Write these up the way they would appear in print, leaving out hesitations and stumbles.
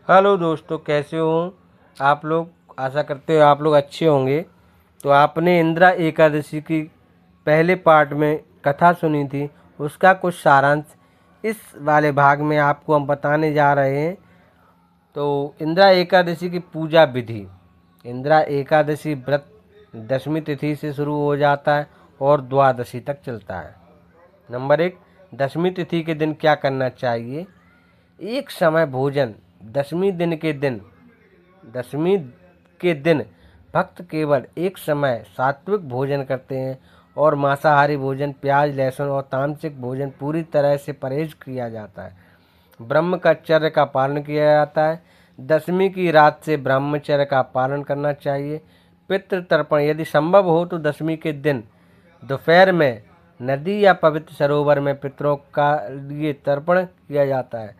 Hello दोस्तों, कैसे हो आप लोग। आशा करते हो आप लोग अच्छे होंगे। तो आपने इंदिरा एकादशी की पहले पार्ट में कथा सुनी थी, उसका कुछ सारांश इस वाले भाग में आपको हम बताने जा रहे हैं। तो इंदिरा एकादशी की पूजा विधि। इंदिरा एकादशी व्रत दशमी तिथि से शुरू हो जाता है और द्वादशी तक चलता है। नंबर 1, दशमी तिथि के दिन क्या करना चाहिए। एक समय भोजन। दशमी के दिन भक्त केवल एक समय सात्विक भोजन करते हैं और मांसाहारी भोजन, प्याज, लहसुन और तामसिक भोजन पूरी तरह से परहेज किया जाता है। ब्रह्मचर्य का पालन किया जाता है। दशमी की रात से ब्रह्मचर्य का पालन करना चाहिए। पितृ तर्पण, यदि संभव हो तो दशमी के दिन दोपहर में नदी या पवित्र सरोवर में पितरों का लिए तर्पण किया जाता है।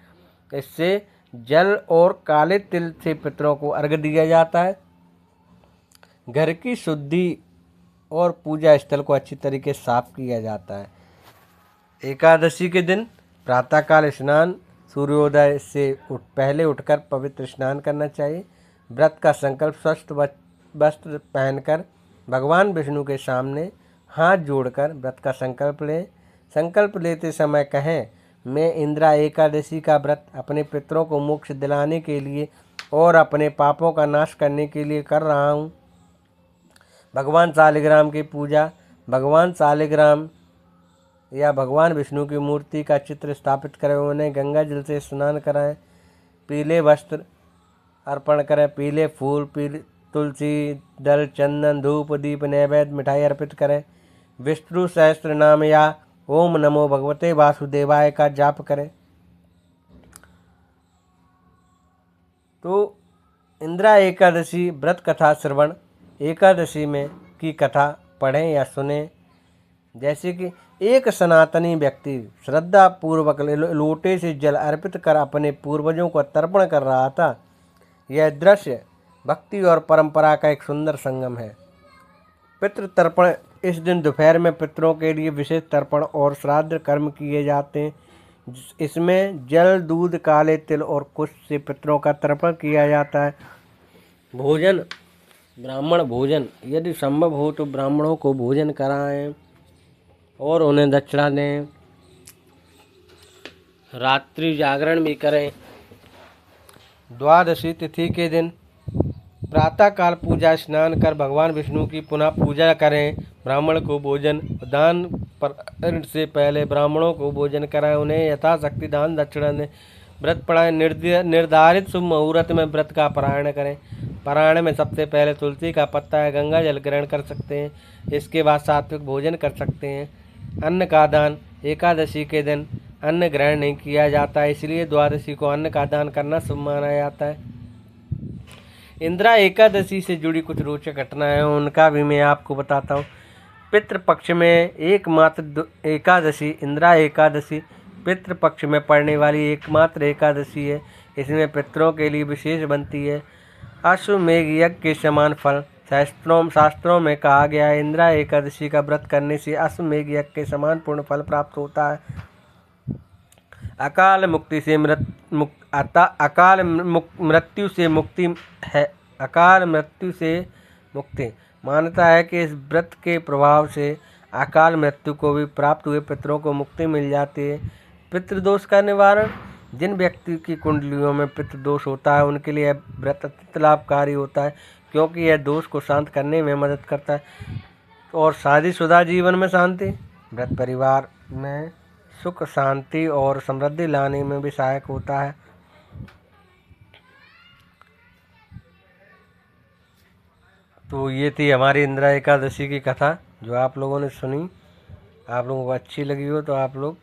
इससे जल और काले तिल से पितरों को अर्घ्य दिया जाता है। घर की शुद्धि और पूजा स्थल को अच्छी तरीके से साफ किया जाता है। एकादशी के दिन प्रातःकाल स्नान, सूर्योदय से पहले उठकर पवित्र स्नान करना चाहिए। व्रत का संकल्प स्वस्थ वस्त्र पहनकर भगवान विष्णु के सामने हाथ जोड़कर व्रत का संकल्प लें। संकल्प लेते समय कहें, मैं इंदिरा एकादशी का व्रत अपने पितरों को मोक्ष दिलाने के लिए और अपने पापों का नाश करने के लिए कर रहा हूँ। भगवान शालिग्राम की पूजा। भगवान शालिग्राम या भगवान विष्णु की मूर्ति का चित्र स्थापित करें, उन्हें गंगा जल से स्नान कराएं, पीले वस्त्र अर्पण करें, पीले फूल, पीले तुलसी दल, चंदन, धूप, दीप, नैवेद्य, मिठाई अर्पित करें। विष्णु सहस्त्र नाम या ओम नमो भगवते वासुदेवाय का जाप करें। तो इंदिरा एकादशी व्रत कथा श्रवण। एकादशी में की कथा पढ़ें या सुने। जैसे कि एक सनातनी व्यक्ति श्रद्धा पूर्वक लोटे से जल अर्पित कर अपने पूर्वजों को तर्पण कर रहा था। यह दृश्य भक्ति और परंपरा का एक सुंदर संगम है। पितृ तर्पण। इस दिन दोपहर में पितरों के लिए विशेष तर्पण और श्राद्ध कर्म किए जाते हैं। इसमें जल, दूध, काले तिल और कुश से पितरों का तर्पण किया जाता है। भोजन। ब्राह्मण भोजन, यदि संभव हो तो ब्राह्मणों को भोजन कराएं और उन्हें दक्षिणा दें। रात्रि जागरण भी करें। द्वादशी तिथि के दिन प्रातःकाल पूजा स्नान कर भगवान विष्णु की पुनः पूजा करें। ब्राह्मण को भोजन दान पर से पहले ब्राह्मणों को भोजन कराएं, उन्हें यथाशक्ति दान दक्षिणा दें। व्रत पढ़ाएं। निर्धारित शुभ मुहूर्त में व्रत का पारायण करें। पारायण में सबसे पहले तुलसी का पत्ता या गंगा जल ग्रहण कर सकते हैं। इसके बाद सात्विक भोजन कर सकते हैं। अन्न का दान। एकादशी के दिन अन्न ग्रहण नहीं किया जाता, इसलिए द्वादशी को अन्न का दान करना शुभ माना जाता है। इंदिरा एकादशी से जुड़ी कुछ रोचक घटनाएं हैं, उनका भी मैं आपको बताता हूँ। पितृपक्ष में एकमात्र एकादशी इंदिरा एकादशी पितृपक्ष में पड़ने वाली एकमात्र एकादशी है। इसमें पितरों के लिए विशेष बनती है। अश्वमेघ यज्ञ के समान फल। शास्त्रों में कहा गया है, इंदिरा एकादशी का व्रत करने से अश्वमेघ यज्ञ के समान पूर्ण फल प्राप्त होता है। अकाल मृत्यु से मुक्ति है। अकाल मृत्यु से मुक्ति। मान्यता है कि इस व्रत के प्रभाव से अकाल मृत्यु को भी प्राप्त हुए पितरों को मुक्ति मिल जाती है। पितृदोष का निवारण। जिन व्यक्ति की कुंडलियों में पितृदोष होता है उनके लिए व्रत अत्यंत लाभकारी होता है, क्योंकि यह दोष को शांत करने में मदद करता है और शादीशुदा जीवन में शांति। व्रत परिवार में सुख, शांति और समृद्धि लाने में भी सहायक होता है। तो ये थी हमारी इंदिरा एकादशी की कथा जो आप लोगों ने सुनी। आप लोगों को अच्छी लगी हो तो आप लोग